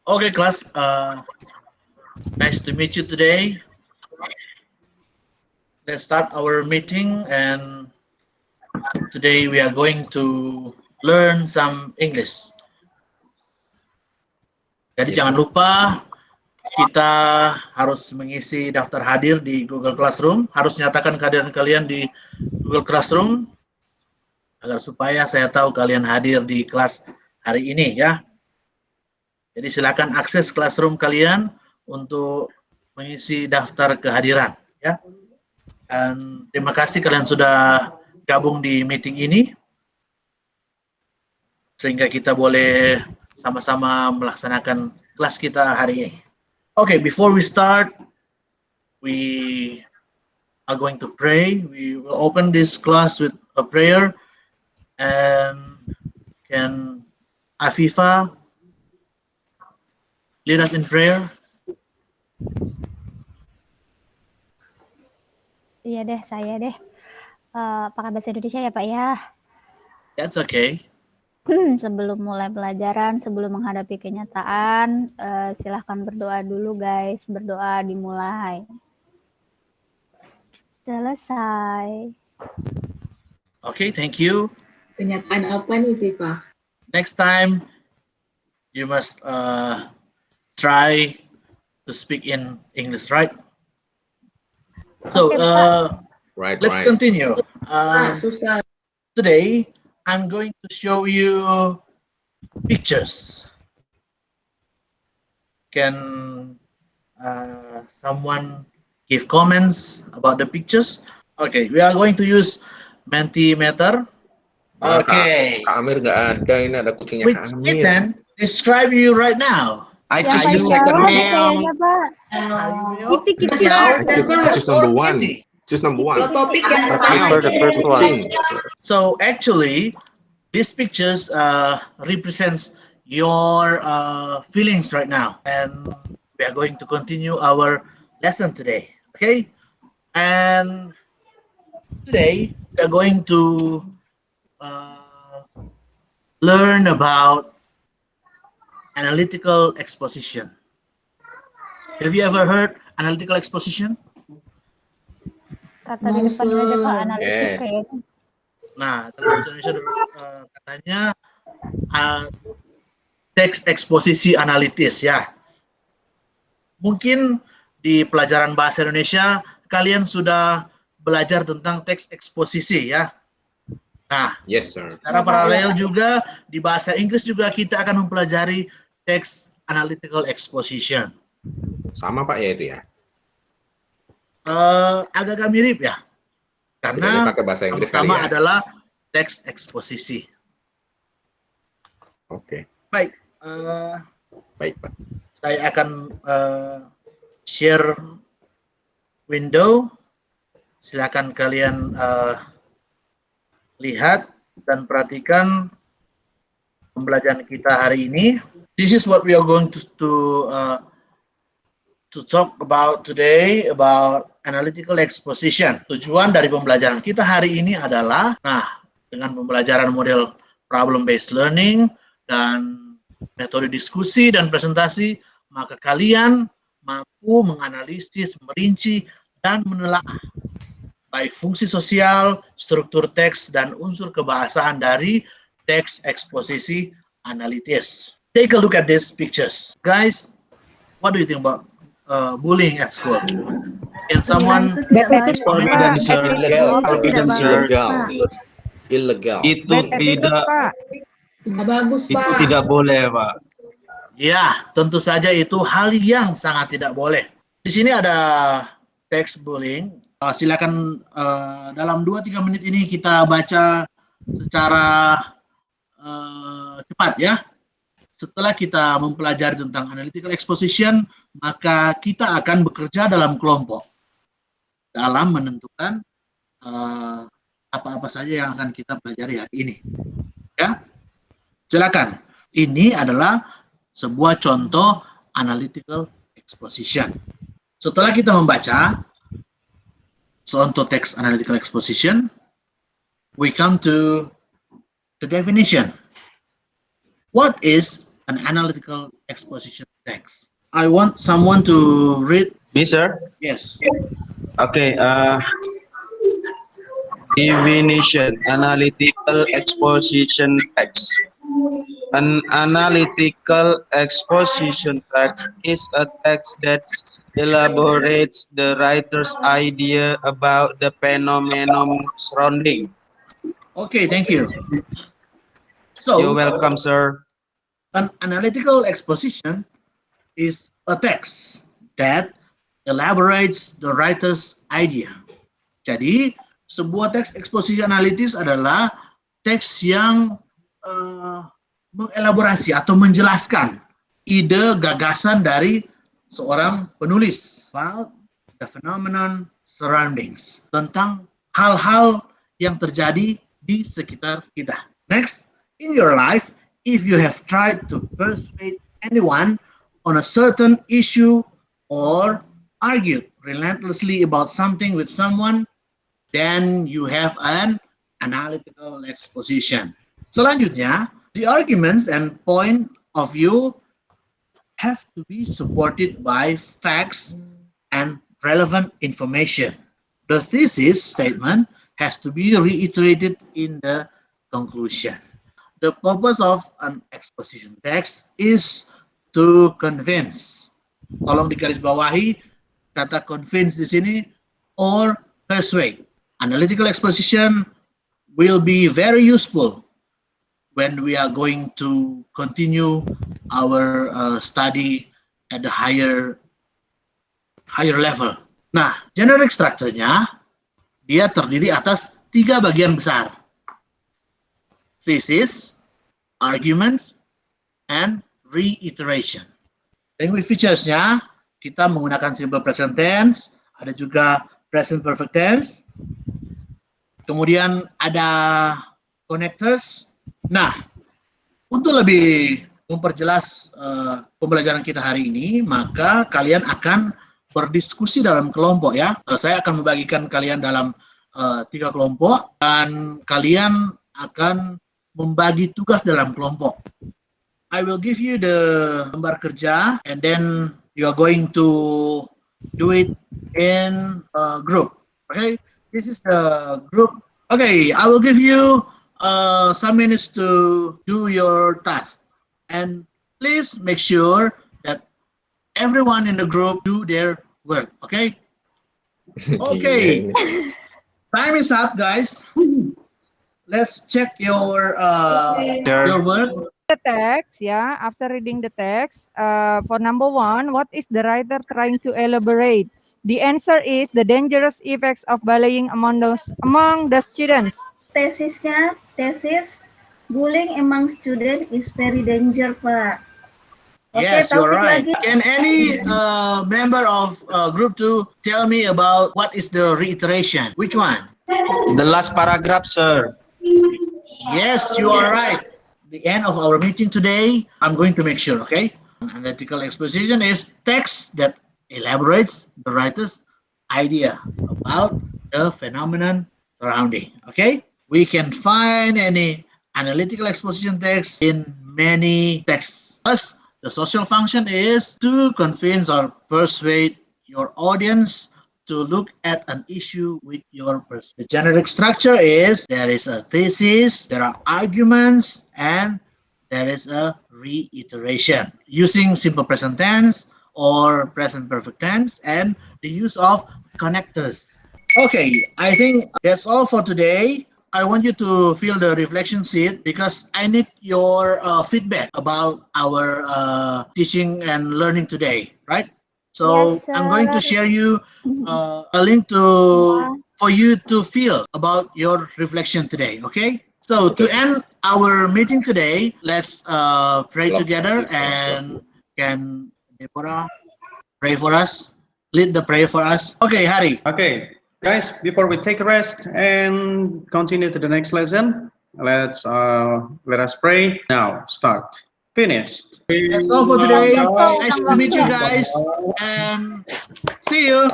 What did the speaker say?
Okay, class. Nice to meet you today. Let's start our meeting, and today we are going to learn some English. Jadi Yes, jangan sir. lupa kita harus mengisi daftar hadir di Google Classroom. Harus nyatakan kehadiran kalian di Google Classroom agar supaya saya tahu kalian hadir di kelas hari ini ya. Jadi silakan akses Classroom kalian untuk mengisi daftar kehadiran ya. Dan terima kasih kalian sudah gabung di meeting ini sehingga kita boleh sama-sama melaksanakan kelas kita hari ini. Okay, before we start, we are going to pray. We will open this class with a prayer, and can Afifa lead us in prayer? Iya deh, saya deh. Pakai bahasa Indonesia ya Pak ya. That's okay. Sebelum mulai pelajaran, sebelum menghadapi kenyataan, silahkan berdoa dulu guys. Berdoa dimulai. Selesai. Okay, thank you. Kenyataan apa nih, Viva? Next time, you must try to speak in English, right? So, Okay, Pak. Right, let's right. continue. Susah. Today, I'm going to show you pictures. Can someone give comments about the pictures? Okay, we are going to use Mentimeter. Ah, Okay, Kak Amir nggak ada, ini ada kucingnya which Kak Amir. Ethan describe you right now? I Yang choose the paling second bawah meow. kayaknya Pak. Kitty. I choose number one. Choose number one. Kalau topik yang I prefer the first one. Kucing. So actually, these pictures represents your feelings right now, and we are going to continue our lesson today. Okay, and today we are going to learn about analytical exposition. Have you ever heard analytical exposition? Kata di depan aja Pak, analisis Yes. kayaknya. Nah, dalam bahasa Indonesia katanya teks eksposisi analitis ya. Mungkin di pelajaran bahasa Indonesia kalian sudah belajar tentang teks eksposisi ya. Nah, Yes, sir. secara paralel juga di bahasa Inggris juga kita akan mempelajari teks analytical exposition. Sama Pak ya itu ya. Agak-agak mirip ya, Bedanya karena pakai bahasa Inggris kali sama ya. adalah teks eksposisi. Oke, Baik, baik Pak. saya akan share window. Silakan kalian lihat dan perhatikan pembelajaran kita hari ini. This is what we are going to talk about today about analytical exposition. Tujuan dari pembelajaran kita hari ini adalah, dengan pembelajaran model problem based learning dan metode diskusi dan presentasi, maka kalian mampu menganalisis, merinci, dan menelaah baik fungsi sosial, struktur teks, dan unsur kebahasaan dari teks eksposisi analitis. Take a look at these pictures. Guys, what do you think about bullying at school? Can someone Forbidden, sir. Forbidden, sir. Ilegal. Itu tidak Nggak bagus, itu Pak. tidak boleh, Pak. Ya, tentu saja itu hal yang sangat tidak boleh. Di sini ada teks bullying. Silakan dalam 2-3 menit ini kita baca secara cepat ya. Setelah kita mempelajari tentang analytical exposition, maka kita akan bekerja dalam kelompok dalam menentukan apa-apa saja yang akan kita pelajari hari ini. Ya, silakan. Ini adalah sebuah contoh analytical exposition. Setelah kita membaca contoh teks analytical exposition, we come to the definition. What is an analytical exposition text. I want someone to read. Me, sir. Yes. Okay. Definition: analytical exposition text. An analytical exposition text is a text that elaborates the writer's idea about the phenomenon surrounding. Okay, thank you. You're So, welcome, sir. an analytical exposition is a text that elaborates the writer's idea. Jadi, sebuah teks eksposisi analitis adalah teks yang mengelaborasi atau menjelaskan ide gagasan dari seorang penulis about the phenomenon surroundings, tentang hal-hal yang terjadi di sekitar kita. Next, in your life, if you have tried to persuade anyone on a certain issue or argued relentlessly about something with someone, then you have an analytical exposition. Selanjutnya, the arguments and point of view have to be supported by facts and relevant information. The thesis statement has to be reiterated in the conclusion. The purpose of an exposition text is to convince. Tolong digarisbawahi kata convince di sini, or persuade. Analytical exposition will be very useful when we are going to continue our study at the higher level. Nah, generic structure-nya dia terdiri atas 3 bagian besar: thesis, arguments, and reiteration. Language features-nya kita menggunakan simple present tense, ada juga present perfect tense, kemudian ada connectors. Nah, untuk lebih memperjelas pembelajaran kita hari ini, maka kalian akan berdiskusi dalam kelompok ya. Saya akan membagikan kalian dalam 3 kelompok dan kalian akan membagi tugas dalam kelompok. I will give you the lembar kerja and then you are going to do it in a group. Okay, this is the group. Okay, I will give you some minutes to do your task, and please make sure that everyone in the group do their work. Okay. Okay. Time is up, guys. Let's check your work. The text, yeah, after reading the text, for number 1, what is the writer trying to elaborate? The answer is the dangerous effects of bullying among the students. Tesis, bullying among students is very dangerous, Pak. Yes, you're right. Can any member of group 2 tell me about what is the reiteration? Which one? The last paragraph, sir. Yes, you are right. The end of our meeting today, I'm going to make sure, okay? Analytical exposition is text that elaborates the writer's idea about the phenomenon surrounding, okay? We can find any analytical exposition text in many texts. Thus, the social function is to convince or persuade your audience to look at an issue with your perspective. The generic structure is there is a thesis, there are arguments, and there is a reiteration using simple present tense or present perfect tense and the use of connectors. Okay, I think that's all for today. I want you to fill the reflection sheet because I need your feedback about our teaching and learning today, right? So Yes, I'm going to sir. share you a link for you to feel about your reflection today, okay? So to end our meeting today, let's pray together, and can Deborah pray for us? Lead the prayer for us. Okay, Hari. Okay, guys, before we take a rest and continue to the next lesson, let us pray. Now, start. Finished. That's all for today. That's all. Nice to meet you guys, and see you.